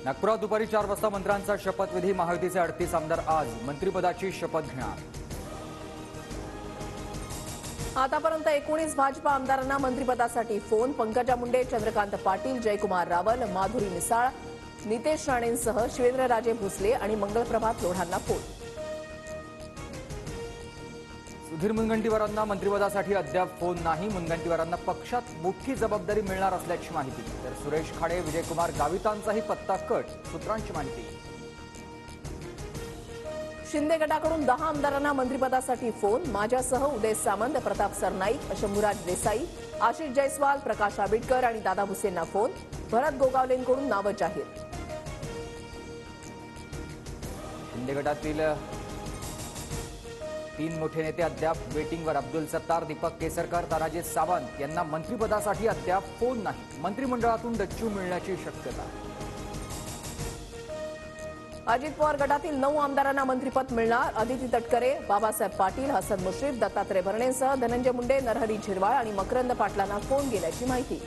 नागपुरात दुपारी 4 वाजता मंत्र्यांचा शपथविधी। महायुतीचे 38 आमदार आज मंत्रिपदाची शपथ घेणार। आतापर्यंत 19 भाजपा आमदारांना मंत्रिपदासाठी फोन। पंकजा मुंडे, चंद्रकांत पाटील, जयकुमार रावल, माधुरी मिसाळ, नितेश राणेंसह शिवेंद्रराजे भोसले आणि मंगलप्रभात लोढांना फोन। सुधीर मुनगंटीवारांना मंत्रिपदासाठी अद्याप फोन नाही। मुनगंटीवारांना पक्षात मोठी जबाबदारी मिळणार असल्याची माहिती। तर सुरेश खाडे, विजयकुमार गावितांचाही पत्ता कट, सूत्रांची माहिती। शिंदे गटाकडून 10 आमदारांना मंत्रिपदासाठी फोन। माझ्यासह उदय सामंत, प्रताप सरनाईक, शंभूराज देसाई, आशिष जयस्वाल, प्रकाश आंबेडकर आणि दादा भुसेंना फोन। भरत गोगावलेंकडून नावं जाहीर। शिंदे गटातील 3 मोठे नेते अद्याप वेटिंगवर। अब्दुल सत्तार, दीपक केसरकर, तानाजी सावंत यांना मंत्रिपदासाठी अद्याप फोन नाही। मंत्रिमंडळातून डच्चू मिळण्याची शक्यता। अजित पवार गटातील 9 आमदारांना मंत्रिपद मिळणार। अदिती तटकरे, बाबासाहेब पाटील, हसन मुश्रीफ, दत्तात्रय भरणेंसह धनंजय मुंडे, नरहरी झिरवाळ आणि मकरंद पाटलांना फोन गेल्याची माहिती।